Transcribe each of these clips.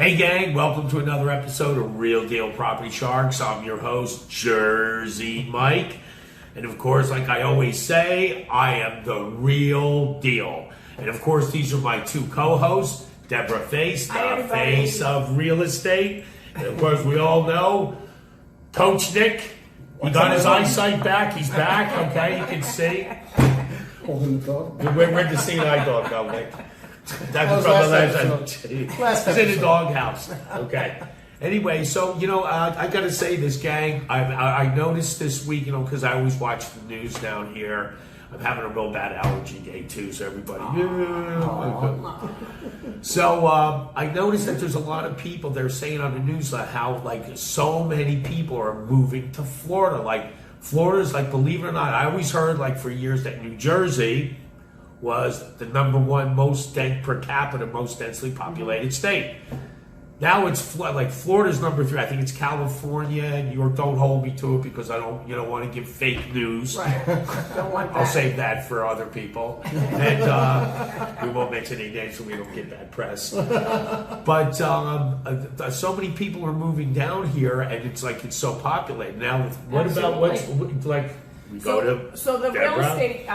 Hey gang, welcome to another episode of Real Deal Property Sharks. I'm your host, Jersey Mike. And of course, like I always say, I am the real deal. And of course, these are my two co-hosts, Deborah Face, the face of real estate. And of course, we all know Coach Nick. He got his eyesight back. He's back, okay? You can see. Holding the dog. Where'd the seeing-eye dog go, Nick? That's from the last episode. It's in the doghouse. Okay. Anyway, so, I got to say this, gang. I noticed this week, because I always watch the news down here. I'm having a real bad allergy day, too, so everybody. So I noticed that there's a lot of people, they're saying on the news how, so many people are moving to Florida. Florida's, believe it or not, I always heard, for years that New Jersey was the number one most per capita, most densely populated state. Now it's Florida's number 3. I think it's California. New York, don't hold me to it because I don't, want to give fake news. Right. Don't want that. I'll save that for other people. And we won't mention any names so we don't get bad press. But so many people are moving down here, and it's so populated. Now, what about we go to So the Deborah? real estate,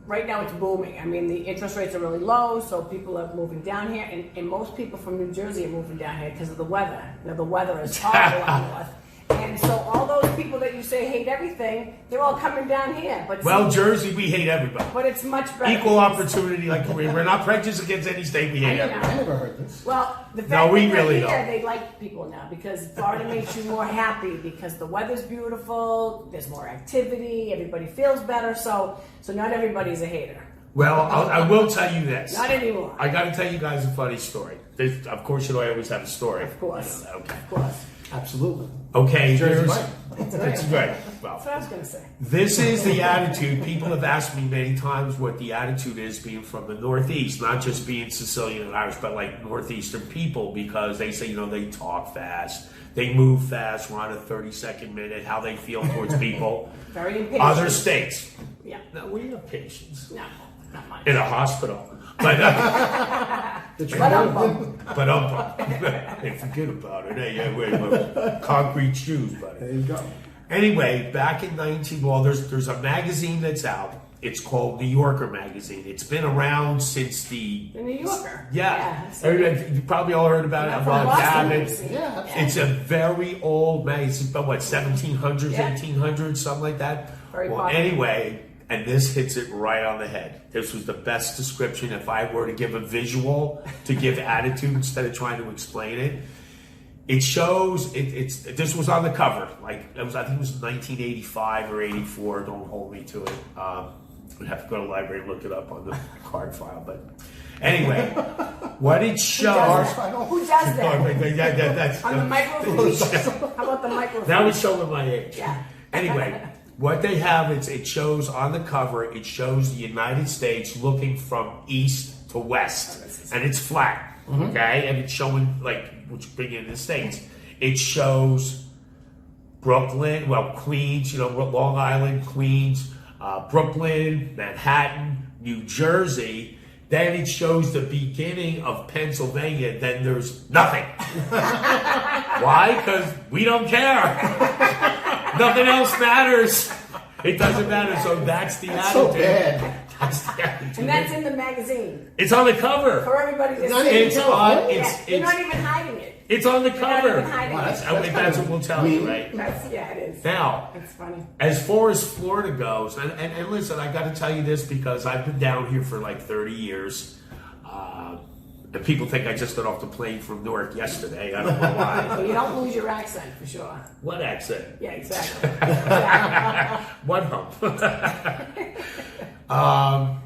right now it's booming. I mean, the interest rates are really low, so people are moving down here, and most people from New Jersey are moving down here because of the weather. The weather is horrible up north. And so all those people that you say hate everything, they're all coming down here. But Jersey, we hate everybody. But it's much better. Equal opportunity, we're not prejudiced against any state, we hate everybody. I never heard this. Well, the fact No, we that really they're here, don't. they like people now because Florida makes you more happy because the weather's beautiful, there's more activity, everybody feels better, so not everybody's a hater. Well, I will tell you this. Not anymore. I got to tell you guys a funny story. Of course, I always have a story. Of course. Okay. Of course. Absolutely. Okay, Jersey that's Mike. right. Well, That's what I was going to say. this is the attitude. People have asked me many times what the attitude is being from the Northeast, not just being Sicilian and Irish, but Northeastern people, because they say, they talk fast, they move fast, we're on a 30-second minute, how they feel towards people. Very impatient. Other states. Yeah. No, we have patience. No, not much. In a hospital. But hey, forget about it. Hey, wait, concrete shoes, buddy. There you go. Anyway, back in there's a magazine that's out. It's called New Yorker magazine. It's been around since The New Yorker. Yeah. Yeah, You probably all heard about it. From Boston, Cabot. Yeah. It's a very old magazine, but 1700s, Yeah. 1800s, something like that. Very well, popular. anyway, and this hits it right on the head. This was the best description. If I were to give a visual to give attitude instead of trying to explain it, it shows. This was on the cover. I think it was 1985 or 84. Don't hold me to it. I'd have to go to the library and look it up on the card file. But anyway, what it shows. Who does that? That's On the microphone? How about the microphone? Now it's showing my age. Yeah. Anyway, what they have, it shows on the cover, it shows the United States looking from east to west. And it's flat, okay? And it's showing, which bring in the States. It shows Brooklyn, Queens, Long Island, Queens, Brooklyn, Manhattan, New Jersey. Then it shows the beginning of Pennsylvania. Then there's nothing. Why? Because we don't care. Nothing else matters. It doesn't matter. So that's the attitude. So bad. That's the attitude. And that's in the magazine. It's on the cover. For everybody to Not see. even It's California. on. You're not even hiding it. It's on the You're not cover. even hiding Wow, it. That's what we'll tell you, right? It is. Now, It's funny. as far as Florida goes, and listen, I got to tell you this because I've been down here for 30 years. And people think I just got off the plane from Newark yesterday. I don't know why. So you don't lose your accent, for sure. What accent? Yeah, exactly. One hump.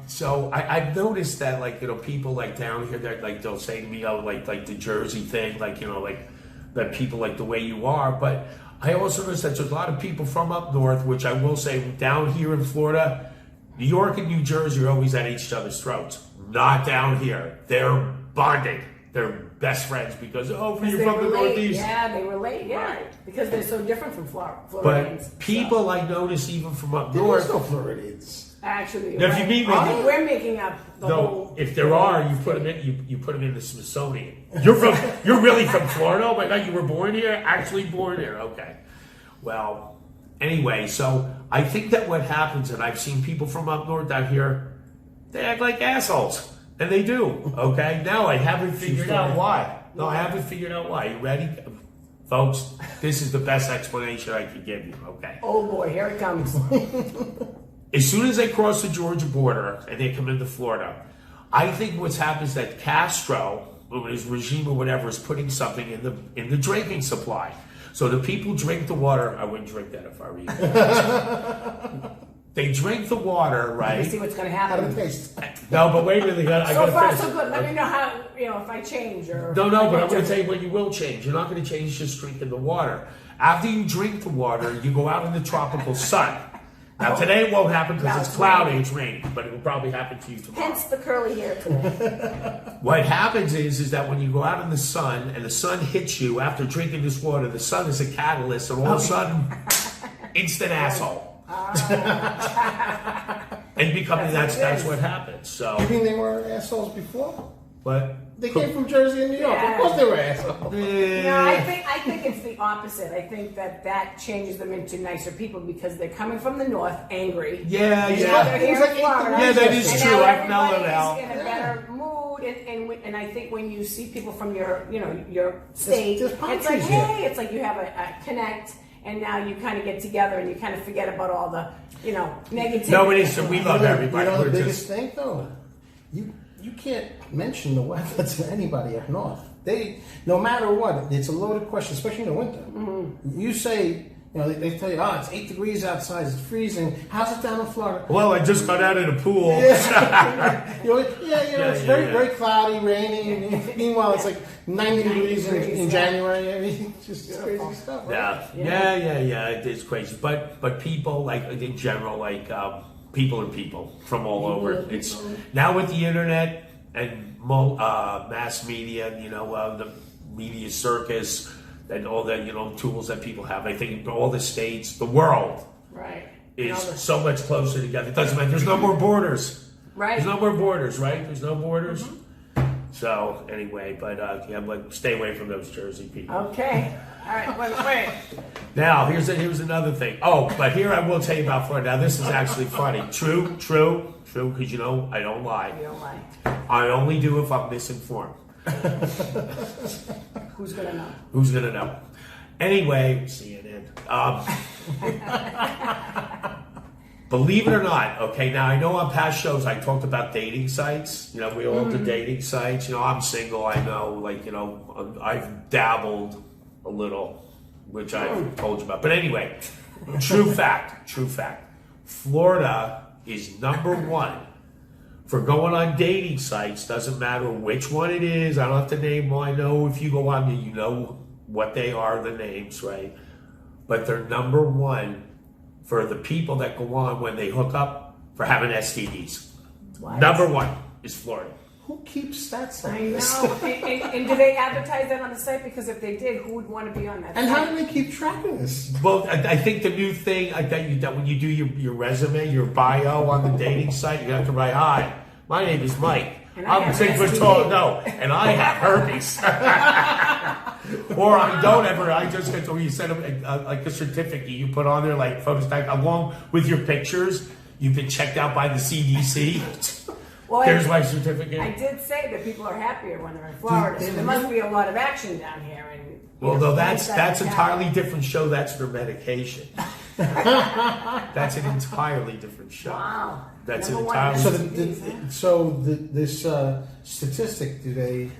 So I've noticed that, people down here, they'll say to me, the Jersey thing, that people like the way you are. But I also noticed that there's a lot of people from up north, which I will say down here in Florida, New York and New Jersey are always at each other's throats. Not down here. They're bonding. They're best friends because, you're from the Northeast. Yeah, they relate, yeah. Right. Because they're so different from Floridians. But people I notice even from up There's north. no Floridians. Actually, Now, if you mean I when think we're making up the No, whole. if there are, you put them in. You put them in the Smithsonian. You're really from Florida? Oh my God, you were born here? Actually born here? Okay. Well, anyway, so I think that what happens, and I've seen people from up north out here, they act like assholes, and they do. Okay. Now I haven't figured out why. No, I haven't figured out why. You ready, folks? This is the best explanation I can give you. Okay. Oh boy, here it comes. As soon as they cross the Georgia border and they come into Florida, I think what's happened is that Castro, or his regime or whatever, is putting something in the drinking supply. So the people drink the water. I wouldn't drink that if I were you. They drink the water, right? You see what's going to How did it happen. taste? No, but wait a minute. I So gotta far, finish. so good. Let me know how, if I change or. No, but I'm going to tell you when you will change. You're not going to change just drinking the water. After you drink the water, you go out in the tropical sun. Now, today it won't happen because it's cloudy, it's raining, but it will probably happen to you tomorrow. Hence the curly hair today. What happens is that when you go out in the sun and the sun hits you after drinking this water, the sun is a catalyst, and all of a sudden, instant asshole. And becoming that's what happens. So, You mean they were assholes before? but They came from Jersey and New York. Yeah. Of course they were assholes. No, I think it's the opposite. I think that changes them into nicer people because they're coming from the north, angry. yeah, And now yeah. they're here It was in like Florida. Yeah, that is and true. now I've mellowed everybody's out. in a better mood, and I think when you see people from your state, there's palm it's like, trees here. hey, it's like you have a connect, and now you kind of get together and you kind of forget about all the negativity. No, it is. We love everybody. You know the We're biggest just- thing though? You can't mention the weather to anybody up north. They, no matter what, it's a loaded question, especially in the winter. Mm-hmm. You say, they tell you, it's 8 degrees outside, it's freezing. How's it down in Florida? Well, I just got out of the pool. It's very cloudy, rainy. Meanwhile, it's like 90 degrees in yeah. January. I mean, just crazy stuff. Right? Yeah. It is crazy, but people like in general, like people are people from all over. It's now with the internet and mass media, the media circus and all the tools that people have. I think all the states, the world, Right. is so much closer together. It doesn't matter. There's no more borders. Right. There's no more borders, right? There's no borders. So anyway, but stay away from those Jersey people. Okay. All right. Wait. Now here's another thing. Oh, but here I will tell you about Florida. Now this is actually funny. True. Because I don't lie. You don't lie. I only do if I'm misinformed. Who's gonna know? Who's gonna know? Anyway, CNN. Believe it or not, okay, now I know on past shows I talked about dating sites. We all do dating sites. I'm single, I know, I've dabbled a little, which I've told you about. But anyway, true fact. Florida is number one for going on dating sites. Doesn't matter which one it is. I don't have to name them. I know if you go on, you know what they are, the names, right? But they're number one for the people that go on when they hook up for having STDs. What? Number one is Florida. Who keeps stats like I know. this? and do they advertise that on the site? Because if they did, who would want to be on that And site? how do they keep track of this? Well, I think the new thing that when you do your resume, your bio on the dating site, you have to write, "Hi, my name is Mike. And I I'm have 6 foot STD. tall. No, and I have herpes." Or I don't ever. I just get to you send them like a certificate you put on there, like photos along with your pictures. You've been checked out by the CDC. Well, There's my certificate. I did say that people are happier when they're in Florida, so there must be a lot of action down here. And Well, no, that's that's entirely different show. That's for medication. That's an entirely different show. Wow. That's Number an one entirely. So this statistic, do they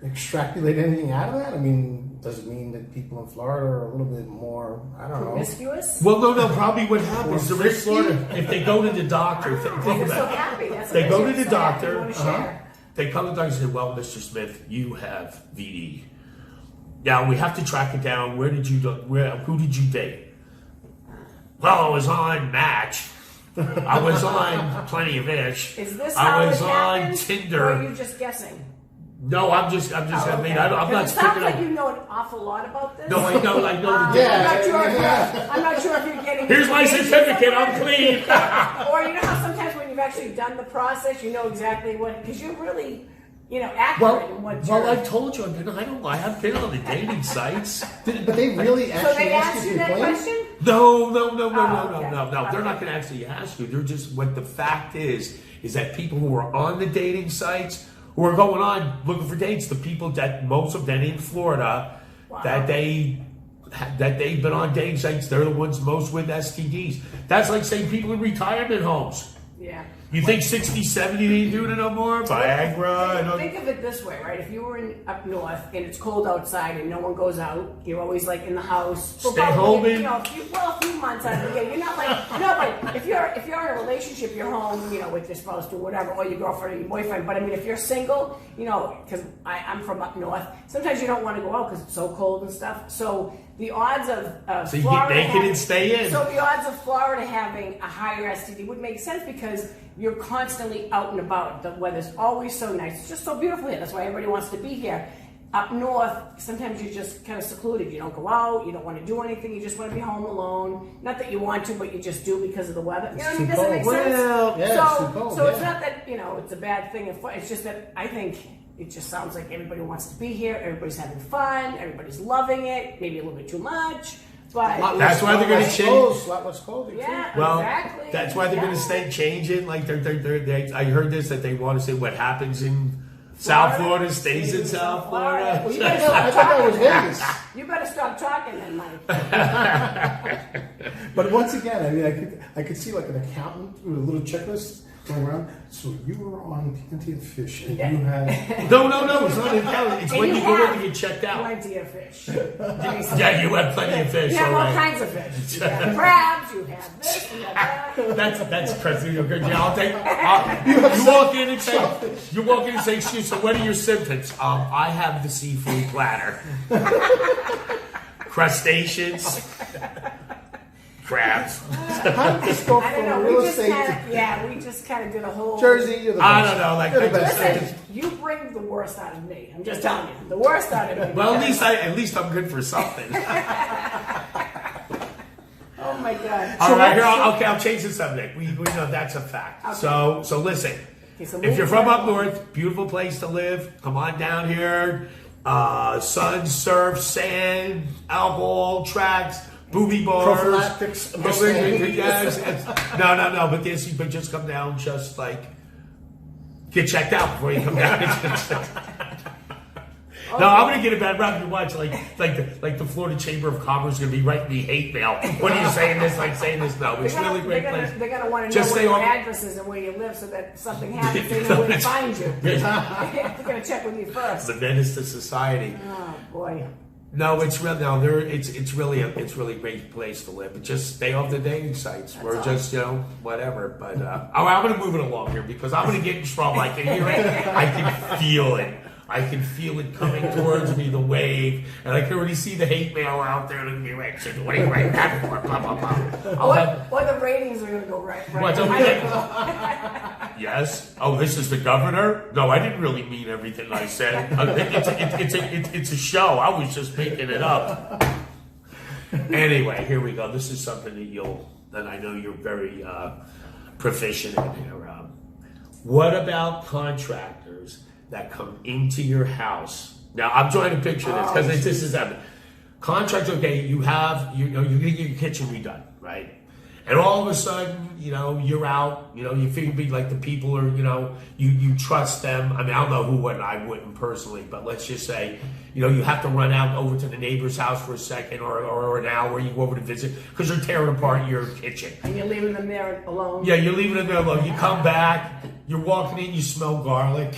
extrapolate anything out of that? I mean, does it mean that people in Florida are a little bit more, I don't know. Promiscuous? Well, no. Probably what happens Or they're in 50? Florida. If they go to the doctor, think They're so about it. happy. That's They what go they're to the so happy. doctor, They want to share. They come to the doctor and say, "Well, Mr. Smith, you have VD. Now we have to track it down. Who did you date? Well, I was on Match. I was on Plenty of Ish. Is this I how was it on happens, Tinder. or are you just guessing? No, I'm just. I mean, I'm not It sounds sticking like up. you know an awful lot about this. No, I know the I'm not sure if you're getting. Here's my certificate. I'm clean. Or you know how sometimes when you've actually done the process, you know exactly what, because you're really, accurate in what you're. Well, I told you. I have been on the dating sites. But they really So actually they ask asked you you to that complain? question? No. okay. They're not going to actually ask you. They're just what the fact is that people who are on the dating sites who are going on looking for dates, the people that most of them in Florida that they've been on dating sites, they're the ones most with STDs. That's like saying people in retirement homes. Yeah. You think 60, 70 ain't doing it no more? Viagra and all. Think of it this way, right? If you were up north and it's cold outside and no one goes out, you're always like in the house. Stay home in. A few months out of the year. You're not like but if you're in a relationship, you're home, with your spouse or whatever, or your girlfriend or your boyfriend. But I mean, if you're single, because I'm from up north, sometimes you don't want to go out because it's so cold and stuff. So the odds of So you Florida get naked and stay in. So the odds of Florida having a higher STD would make sense because you're constantly out and about. The weather's always so nice. It's just so beautiful here. That's why everybody wants to be here. Up north, sometimes you're just kind of secluded. You don't go out. You don't want to do anything. You just want to be home alone. Not that you want to, but you just do because of the weather. You know what I mean? Does it make sense? Well, yeah, it's too cold, so it's yeah. not that, it's a bad thing. It's just that I think it just sounds like everybody wants to be here. Everybody's having fun. Everybody's loving it. Maybe a little bit too much. But That's why they're going to change. A lot less cold. yeah, Well, exactly. that's why they're going to stay changing. Like I heard this that they want to say what happens in South Florida stays in South Florida. Well, you I better stop thought that was talking. Vegas. You better stop talking then, Mike. But once again, I mean, I could see like an accountant with a little checklist going around. So you were on Plenty of Fish, and you had No, it's not intelligent. It's And when you go have in to get checked out. Plenty of fish. Yeah, you have plenty of fish. You have all right. kinds of fish. You have crabs. You have this. You have that. That's crazy. You're good. Yeah, I'll take. You walk in and say, "Excuse me, so what are your symptoms?" I have the seafood platter, crustaceans, crabs. how did this go I don't from know. real We just estate kind of did a whole. Jersey? You're the I best. don't know. Like, You're the I best. Listen, you bring the worst out of me. I'm just telling you, the worst out of me. well, at least I'm good for something. Oh my God. All right, here. I'll change the subject. We know that's a fact. Okay. So listen. Okay, so If you're move from up on. north, beautiful place to live. Come on down here. Sun, surf, sand, alcohol, tracks, booby bars. Prophylactics. Yes. No. But just come down. Just like get checked out before you come down. No, I'm gonna get a bad rap. You watch like the Florida Chamber of Commerce is gonna be writing me hate mail. What are you saying this? Like saying this? No, it's really a great place. They're gonna want to know Just what stay your on- address is and where you live, so that if something happens, they know where to find you. They're gonna check with you first. The menace to society. Oh boy. No, it's real. No, it's really a great place to live. But just stay off the dating sites. We're just whatever. But I'm going to move it along here because I'm going to get in trouble. I can hear it. I can feel it. I can feel it coming towards me, the wave, and I can already see the hate mail out there. And be right. So what are you writing that for? Blah blah blah. Or the ratings are gonna go right. What's up with that? Yes. Oh, this is the governor? No, I didn't really mean everything I said. It's a show. I was just making it up. Anyway, here we go. This is something that I know you're very proficient in here. What about contractors that come into your house? Now, I'm trying to picture this because this is happening. Contractor, okay, you're gonna get your kitchen redone, right? And all of a sudden, you're out, you figure be like the people are, you trust them. I mean, I don't know who would, I wouldn't personally, but let's just say, you have to run out over to the neighbor's house for a second or an hour. You go over to visit because you're tearing apart your kitchen. And you're leaving them there alone. Yeah, you're leaving it there alone. You come back, you're walking in, you smell garlic.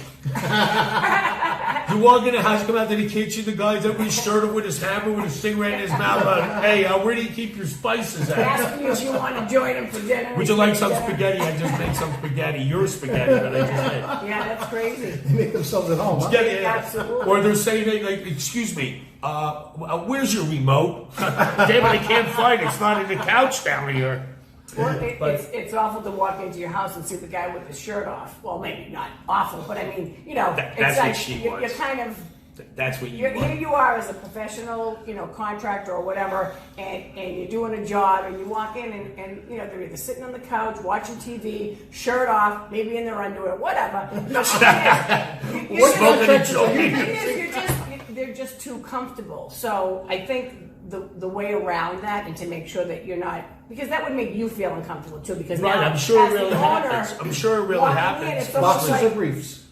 You walk in the house, come out to the kitchen, the guy's up with his shirt with his hammer, with a cigarette in his mouth. Hey, where do you keep your spices at? Asking you if you want to join them for dinner. Would you like some spaghetti? I just made some spaghetti. Your spaghetti that I just made. Yeah, that's crazy. They make themselves at home. Huh? Yeah. Absolutely. Or they're saying, like, excuse me, where's your remote? Damn it, I can't find it. It's not in the couch down here. Well, But- it's awful to walk into your house and see the guy with his shirt off. Well, maybe not awful, but I mean, That's it's what like she you're wants. kind of. That's what you Here want. you are as a professional, contractor or whatever, and you're doing a job, and you walk in, and they're either sitting on the couch watching TV, shirt off, maybe in their underwear, whatever. Smoking and joking. They're just too comfortable. So I think the way around that, and to make sure that you're not, because that would make you feel uncomfortable too. Because Right, now, I'm sure as it really the owner, happens. I'm sure it really walking in, happens. it's almost Boxers like, or briefs?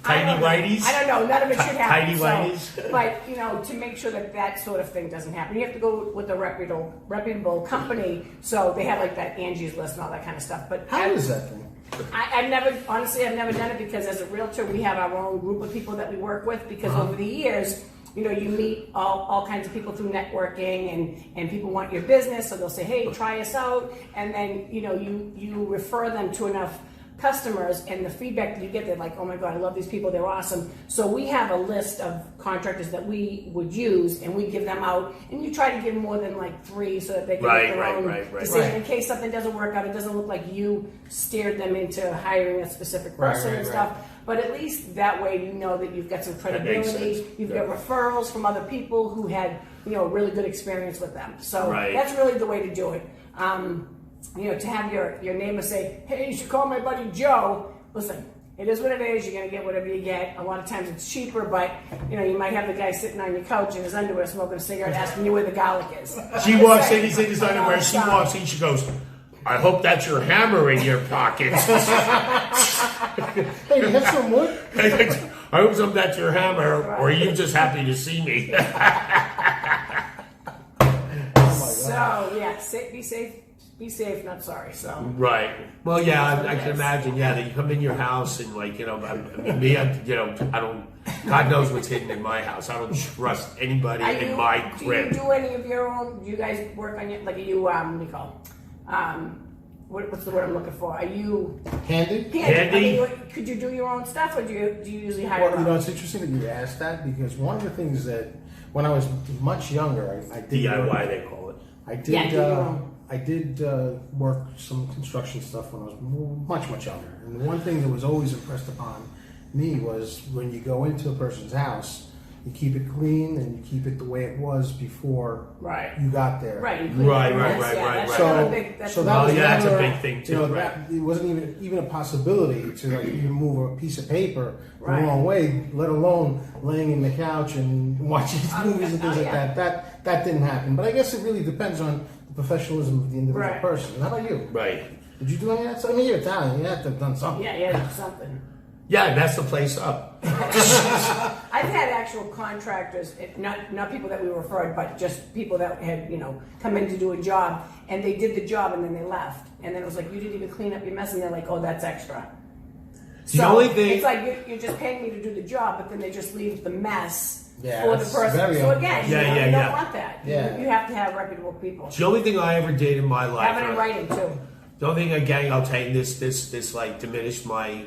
Tiny whiteys. I don't know. None of it should happen. Tiny whiteys. But to make sure that sort of thing doesn't happen, you have to go with a reputable company. So they have like that Angie's List and all that kind of stuff. But How is that thing? I've never done it, because as a realtor, we have our own group of people that we work with, because over the years, you meet all kinds of people through networking, and people want your business, so they'll say, hey, try us out, and then, you refer them to enough customers, and the feedback that you get, they're like, oh my God, I love these people, they're awesome. So we have a list of contractors that we would use, and we give them out, and you try to give more than like 3 so that they can make their own decision in case something doesn't work out. It doesn't look like you steered them into hiring a specific person and stuff. But at least that way you know that you've got some credibility, you've got referrals from other people who had a really good experience with them. So that's really the way to do it. To have your neighbor say, hey, you should call my buddy Joe. Listen, it is what it is. You're going to get whatever you get. A lot of times it's cheaper, but, you might have the guy sitting on your couch in his underwear smoking a cigarette asking you where the garlic is. She walks in, he's in his underwear. She walks in, she goes, I hope that's your hammer in your pocket. Hey, you have some wood? I hope that's your hammer, or are you just happy to see me? So, be safe, not sorry. So Right. Well, yeah, I can imagine. Yeah, that you come in your house and I don't. God knows what's hidden in my house. I don't trust anybody in my crib. Do you do any of your own? Do you guys work on your, like, are you what do you call? What's the word I'm looking for? Are you Handy? Handy? I mean, could you do your own stuff, or do you usually hire? Well, it's interesting that you asked that, because one of the things that when I was much younger, I did DIY, they call it. I did. I did work some construction stuff when I was much younger. And the one thing that was always impressed upon me was when you go into a person's house, you keep it clean and you keep it the way it was before you got there. Right. So that was that's a never, big thing too. it wasn't even a possibility to even move a piece of paper the wrong way, let alone laying in the couch and watching movies and things like that. That didn't happen. But I guess it really depends on the professionalism of the individual person. How about you? Right. Did you do any of that stuff? I mean, you're Italian. You have to have done something. Yeah, something. Yeah, that's the place up. I've had actual contractors, not people that we referred, but just people that had, come in to do a job, and they did the job and then they left. And then it was like, you didn't even clean up your mess, and they're like, oh, that's extra. The only thing, it's like you're just paying me to do the job, but then they just leave the mess for the that's person. very So again, you don't want that. Yeah. You have to have reputable people. the only thing I ever did in my life. Have it in writing too. The only thing, again, I'll tell you, this like diminished my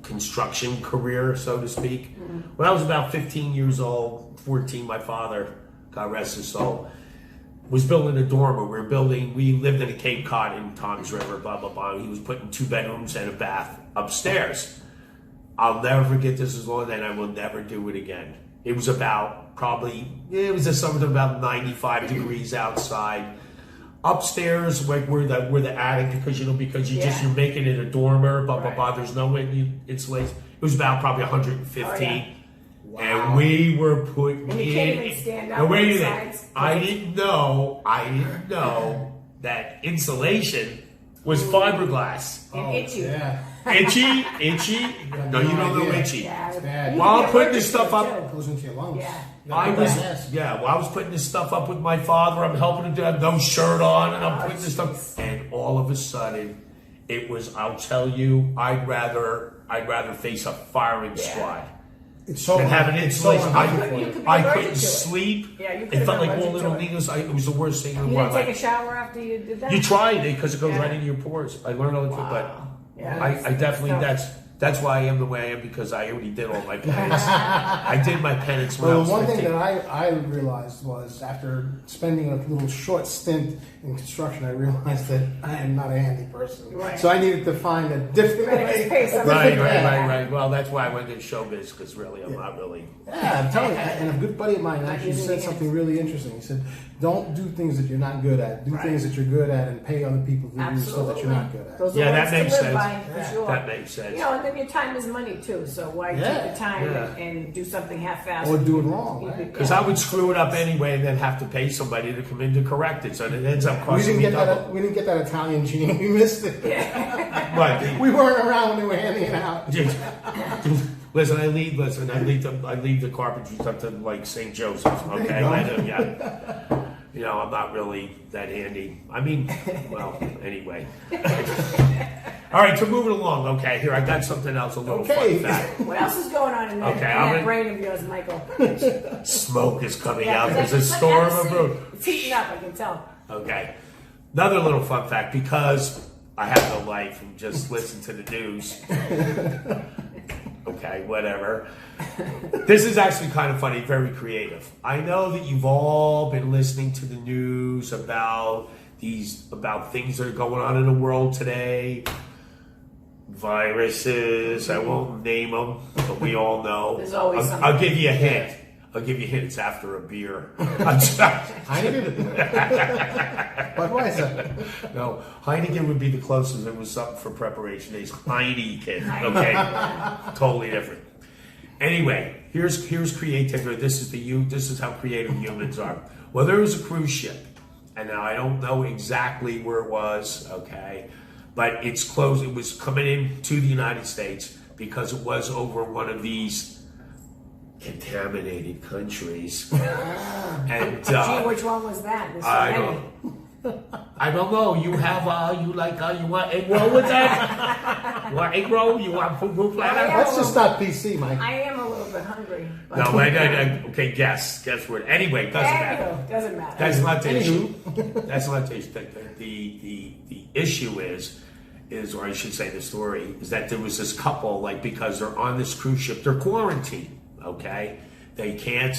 construction career, so to speak. Mm-hmm. When I was about 15 years old, 14, my father, God rest his soul, was building a dormer. We lived in a Cape Cod in Toms River, blah, blah, blah. He was putting 2 bedrooms and a bath upstairs. I'll never forget this as long as I will never do it again. It was about something about 95 degrees outside. Upstairs, like where the attic, because you're making it a dormer, blah blah blah. There's no insulation. It was about probably 115, and we were putting and you can't even stand up. And wait a minute, I didn't know that insulation was fiberglass. And itchy. Yeah. Itchy. No, you don't know itchy. Yeah, It's bad. While I'm putting this stuff up. It goes into your lungs. Yeah. I was putting this stuff up with my father. I'm helping him to have no shirt on, and I'm putting this stuff. And all of a sudden, it was. I'll tell you, I'd rather face a firing squad It's so than have an insulation. unhealthy. I couldn't sleep. Yeah, you could it have felt been like all allergic little to it. needles. It was the worst thing in the You world. didn't take a shower after you did that? You tried it because it goes right into your pores. I learned all the time, but Yeah. I definitely That's why I am the way I am, because I already did all my penance. I did my penance when I Well, was one 15. thing that I realized was after spending a little short stint in construction, I realized that I am not a handy person. Right. So I needed to find a different way. Right. Well, that's why I went into showbiz, because really, I'm not really. Yeah, I'm telling you. And a good buddy of mine actually said something really interesting. He said, "Don't do things that you're not good at. Do things that you're good at, and pay other people to do stuff that you're not good at." Those are Yeah, words that makes to live sense. by, for sure. That makes sense. You know, and then your time is money too. So why take the time and do something half-assed? Or do it wrong, right? Because I would screw it up anyway, and then have to pay somebody to come in to correct it, so it ends up We costing didn't me get double. that. We didn't get that Italian gene. We missed it. But We weren't around when they were handing it out. listen, I leave the carpentries up to like St. Joseph's. Okay, You know, I'm not really that handy. I mean, well, anyway. All right, so moving along. Okay, here I got something else. A little fun fact. What else is going on in that brain of yours, Michael? Smoke is coming out. There's a storm of brewing. It's heating up, I can tell. Okay. Another little fun fact, because I have no life and just listen to the news. Okay, whatever. This is actually kind of funny, very creative. I know that you've all been listening to the news about things that are going on in the world today. Viruses, I won't name them, but we all know. There's always something. I'll give you a hint. It's after a beer. Heineken? Budweiser? No, Heineken would be the closest. It was something for preparation days. Heineken, okay, totally different. Anyway, here's creativity. This is how creative humans are. Well, there was a cruise ship, and now I don't know exactly where it was. Okay, but it's closed. It was coming into the United States because it was over one of these contaminated countries. And Gee, which one was that? I don't know. You have you want egg roll with that? You want egg roll? You want poo platter? Let's just stop PC, Mike. I am a little bit hungry. But No, okay. Guess what? Anyway, doesn't matter. Doesn't matter. That's not the issue. That's not the issue. The issue is, or I should say, the story is that there was this couple, like, because they're on this cruise ship, they're quarantined. Okay, they can't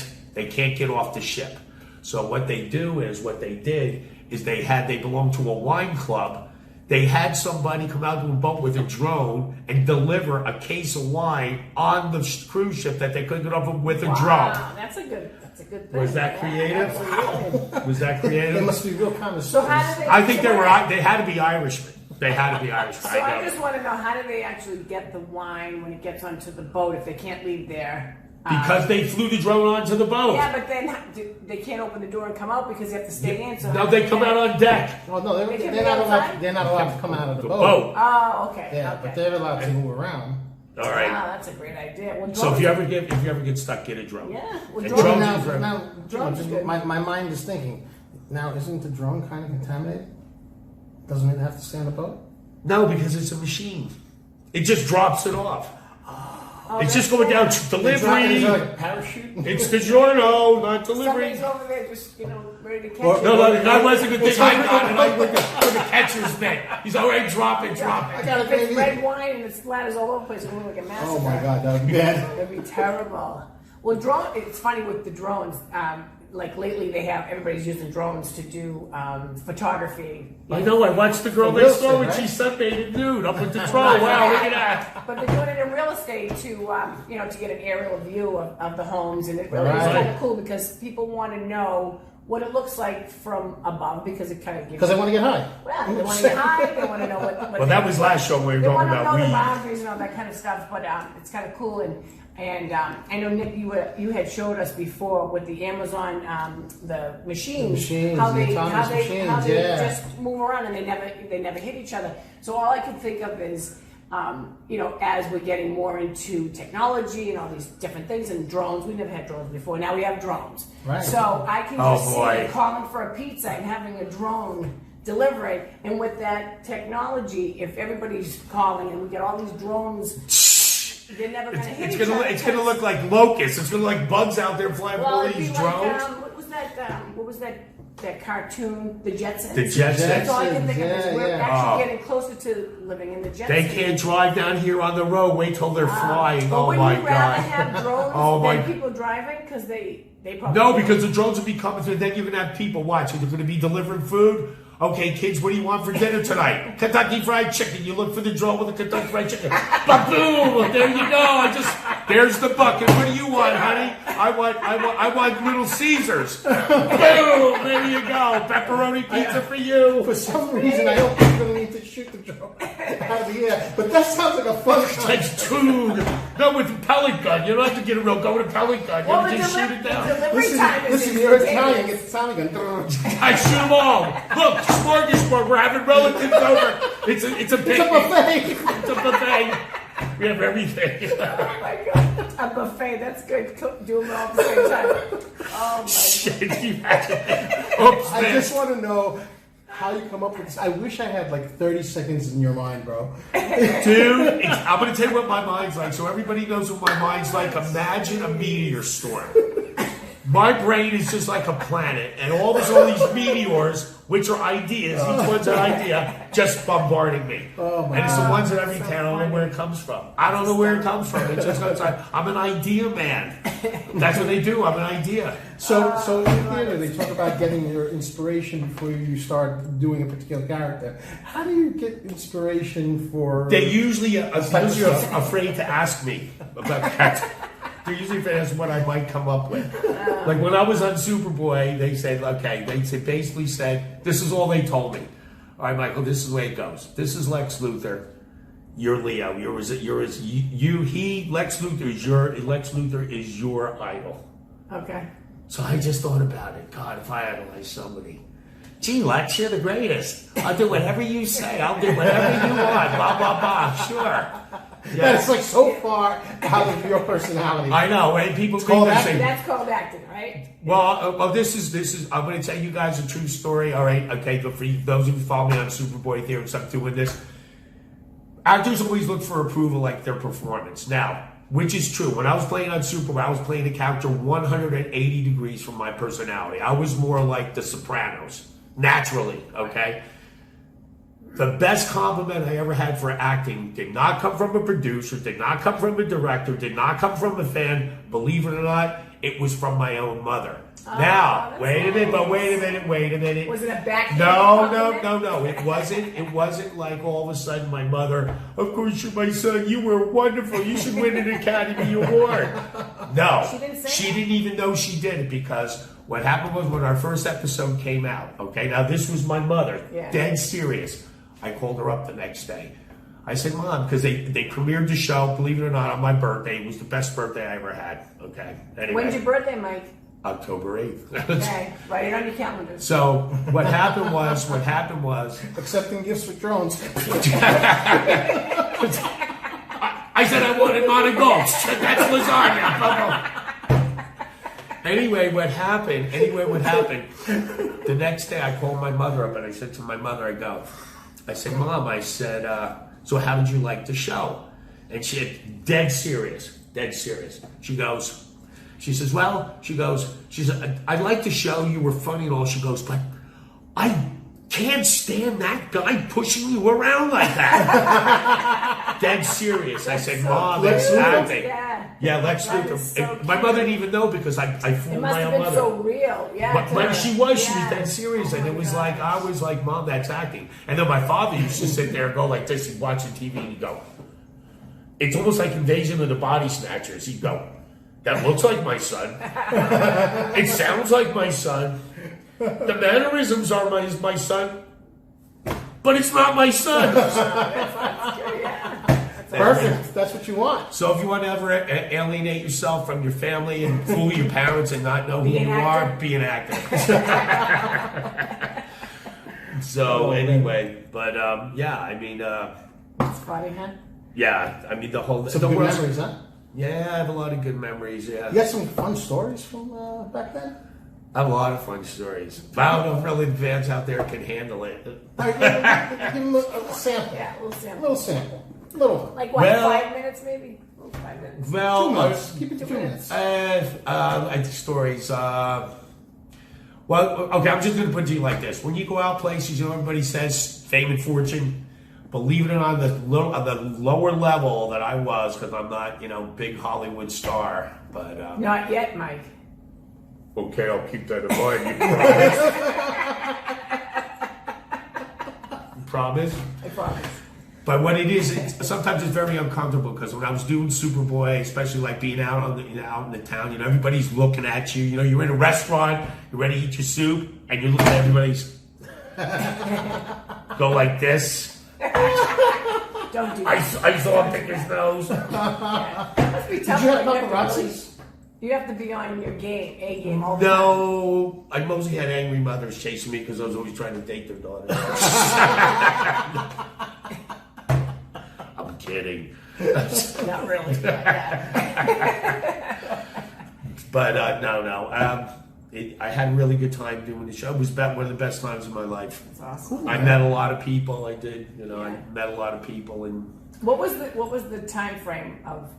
get off the ship. So what they did is they belonged to a wine club. They had somebody come out to a boat with a drone and deliver a case of wine on the cruise ship that they couldn't get off of with a drone. Wow, that's a good thing. Was that creative? Absolutely. Was that They creative? must be real kind of. So how do they? I think they had to be Irishmen. They had to be Irishmen. So I just want to know, how do they actually get the wine when it gets onto the boat if they can't leave there? Because they flew the drone onto the boat. Yeah, but then they can't open the door and come out because they have to stay in. So No, they come out on deck. Well, no, They can they're be not outside? allowed. They're not allowed to come out of the boat. Oh, okay. Yeah, okay. but they're allowed to move around. All right. Wow, that's a great idea. Well, So if you ever get stuck, get a drone. yeah, well, And drones- drones Now, are- now, Drones just good. my mind is thinking. Now, isn't the drone kind of contaminated? Doesn't it have to stay on the boat? No, because it's a machine. It just drops it off. Oh, It's that's just going cool. down Is delivery. it like a parachute? It's the giorno, not delivery. Somebody's over there just, ready to catch Well, it. No, that wasn't the thing I got. And I with the catcher's mitt. He's already dropping. I got If it, it's baby. red wine and it splatters all over the place, it would look like a massacre. Oh my God, that would be bad. That'd be terrible. Well, it's funny with the drones. Like lately, everybody's using drones to do photography. I know. I watched the girl For next real door when estate, she sunbathing nude up with the drone. Wow, look at that. But they're doing it in real estate to get an aerial view of the homes, and it really is Right. kind of cool because people want to know what it looks like from above because it kind of gives. Because they want to get high. Well, they want to get high. They want to know what. Well, that was last show where we were They talking want to about know the weed. boundaries and all that kind of stuff, but it's kind of cool. And I know, Nick, you had showed us before with the Amazon the machines, how the they autonomous machines, yeah. just move around and they never hit each other. So all I can think of is as we're getting more into technology and all these different things and drones. We never had drones before. Now we have drones. Right. So I can Oh, just boy. see calling for a pizza and having a drone deliver it. And with that technology, if everybody's calling and we get all these drones, they're never going to hit each other. It's gonna look like locusts. It's gonna look like bugs out there flying Well, over it'd be these like, drones. what was that that cartoon, the Jetsons. The Jetsons. That's all I can think of. Yeah, We're yeah. actually getting closer to living in the Jetsons. They can't drive down here on the road. Wait till they're flying. But Oh wouldn't my you rather God. have drones Oh, my- than people driving? Because they probably No, do. because the drones will be coming through. Then you're going to have people watching. They're going to be delivering food. Okay, kids, what do you want for dinner tonight? Kentucky Fried Chicken. You look for the drone with the Kentucky Fried Chicken. Ba-boom! There you go. There's the bucket. What do you want, honey? I want Little Caesars. Boom! There you go. Pepperoni pizza for you. For some reason, I don't think we're going to need to shoot the drone out of the air. But that sounds like a fun time. That's too. No, with a pellet gun. You don't have to get a real gun with a pellet gun. You Well, can just shoot it the down. delivery time is Listen, you're instantaneous. Italian. Get the Italian gun. I shoot them all. Look, smorgasbord. We're having relatives over. It's a It's a picnic. buffet. It's a buffet. We have everything. Oh my God, a buffet. That's good. Do them all at the same time. Oh my Shit, you imagine? Oops, I man. just want to know how you come up with this. I wish I had like 30 seconds in your mind, bro. Dude, I'm going to tell you what my mind's like, so everybody knows what my mind's like. Imagine a meteor storm. My brain is just like a planet, and all these meteors, which are ideas, each one's an idea, just bombarding me. Oh, my and it's the God. ones that every town, I don't know where it comes from. I don't know where it comes from. It just comes like, I'm an idea man. That's what they do. I'm an idea. So in the theater, they talk about getting your inspiration before you start doing a particular character. How do you get inspiration for... They usually are afraid to ask me about that. They're usually afraid that's what I might come up with. Like when I was on Superboy, they said, okay, basically said, this is all they told me. All right, Michael, this is the way it goes. This is Lex Luthor. You're Leo. Lex Luthor is your idol. Okay. So I just thought about it. God, if I idolize somebody. Gee, Lex, you're the greatest. I'll do whatever you say. I'll do whatever you want. Blah, blah, blah. Sure. That's like so far out of your personality. I know, and people think called they acting. say, That's called acting, right? well, this is. I'm going to tell you guys a true story. All right, okay. For those of you who follow me on Superboy Theory, I'm doing this. Actors always look for approval, like their performance. Now, which is true. When I was playing on Superboy, I was playing a character 180 degrees from my personality. I was more like The Sopranos, naturally. Okay. The best compliment I ever had for acting did not come from a producer, did not come from a director, did not come from a fan. Believe it or not, it was from my own mother. Now, that's wait a minute. Was it a backhand No. compliment? It wasn't like all of a sudden my mother, of course you're my son, you were wonderful, you should win an Academy Award. No. She didn't say She that? didn't even know she did it, because what happened was when our first episode came out, okay, now this was my mother, Yeah. dead serious. I called her up the next day. I said, Mom, because they premiered the show, believe it or not, on my birthday. It was the best birthday I ever had. Okay. Anyway, When's your birthday, Mike? October 8th. Okay, write it on your calendar. So what happened was, Accepting gifts with drones. I said I wanted Montagos. That's lasagna. Anyway, what happened? The next day I called my mother up and I said to my mother, I said, Mom, so how did you like the show? And she had dead serious. She says, I liked the show, you were funny and all. She goes, but I can't stand that guy pushing you around like that. Dead serious. I said, Mom, that's acting. Yeah, Lex That is Luthor. so And my mother didn't even know, because I It fooled must my have own been mother. so real. Yeah. But she was Yeah. dead serious, and Oh it my was God. like, I was like, Mom, that's acting. And then my father used to sit there and go like this, he'd watch the TV and he'd go, it's almost like Invasion of the Body Snatchers. He'd go, that looks like my son. It sounds like my son. The mannerisms are my son. But it's not my son. Perfect. That's what you want. So if you want to ever alienate yourself from your family and fool your parents and not know who Be an you actor? are, be an actor. So anyway, but yeah, I mean, It's funny, huh? yeah, I mean the whole Some the good world's- memories, huh? Yeah, I have a lot of good memories. Yeah, You got some fun stories from back then? I have a lot of fun stories. But I don't know if really the fans out there can handle it. All right, give them a sample. Yeah, a little sample. Little sample. Little one. Like what, Well- 5 minutes maybe? 5 minutes. Well, 2 months. Keep it to 2 minutes. I think stories. Well, okay, I'm just going to put it to you like this. When you go out places, everybody says fame and fortune. Believe it or not, on the lower level that I was, because I'm not, big Hollywood star, but... Not yet, Mike. Okay, I'll keep that in mind. You promise? I promise. But what it is, sometimes it's very uncomfortable because when I was doing SuperBoy, especially like being out out in the town, everybody's looking at you. You're in a restaurant, you're ready to eat your soup, and you're looking at everybody's go like this. Don't do that. I saw him pick his nose. Yeah. That must be tough. Did you have like, paparazzis? You have to be on your game, A game all the time. No, I mostly had angry mothers chasing me because I was always trying to date their daughters. I'm kidding. Not really. But no. I had a really good time doing the show. It was one of the best times of my life. That's awesome. I met a lot of people. I did. I met a lot of people. And What was the time frame of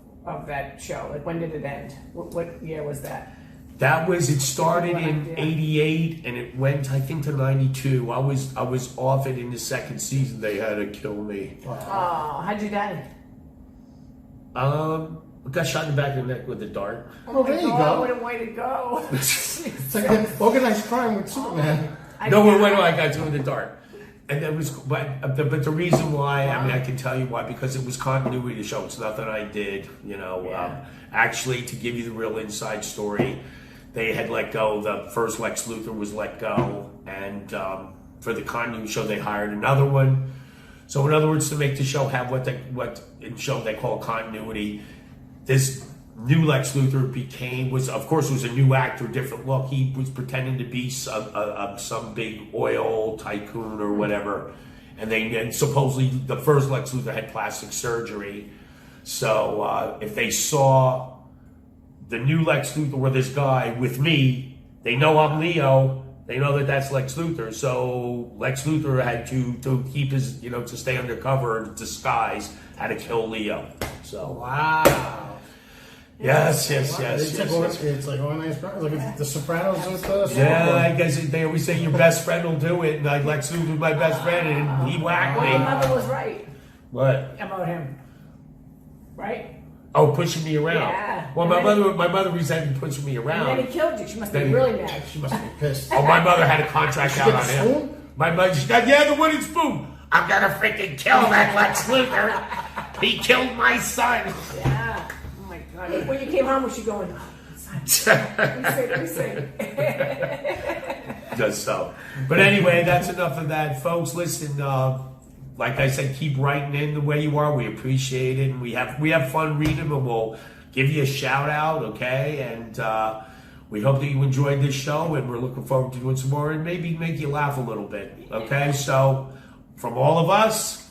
that show? Like, when did it end? What year was that? it started in '88 and it went, I think, to '92. I was off it in the second season. They had to kill me. Oh, how'd you die? Got shot in the back of the neck with a dart. Oh, there you go. What a way to go. It's like an organized crime with Superman. I got to with the dart. And that was, but the reason why, I can tell you why, because it was continuity of the show. It's nothing I did, Actually, to give you the real inside story, they had let go. The first Lex Luthor was let go, and for the continuity show, they hired another one. So, in other words, to make the show have what in show they call continuity, this new Lex Luthor was a new actor, different look. He was pretending to be some big oil tycoon or whatever, and supposedly the first Lex Luthor had plastic surgery. So if they saw the new Lex Luthor or this guy with me, they know I'm Leo. They know that that's Lex Luthor. So Lex Luthor had to keep his, to stay undercover, disguise, had to kill Leo. So Wow. Yes. It's like organized crime. Like it's The Sopranos with the Yeah, I guess they always say your best friend will do it, and like Lex Luthor was my best friend, and he whacked Well, your me. mother was right What? about him. Right? Oh, pushing me around. Yeah. Well, my mother resented pushing me And around. then he killed you. She must be Then- really mad. She must be pissed. Oh, my mother had a contract out get on the him. spoon? My mother, she got, the wooden spoon. I'm gonna freaking kill that Lex Luthor. He killed my son. Yeah. Oh my God. When you came home, was she going, oh, son, let me see. Just so. But anyway, that's enough of that, folks. Listen, like I said, keep writing in the way you are. We appreciate it, and we have fun reading them, and we'll give you a shout out, okay? And we hope that you enjoyed this show, and we're looking forward to doing some more, and maybe make you laugh a little bit, okay? So, from all of us,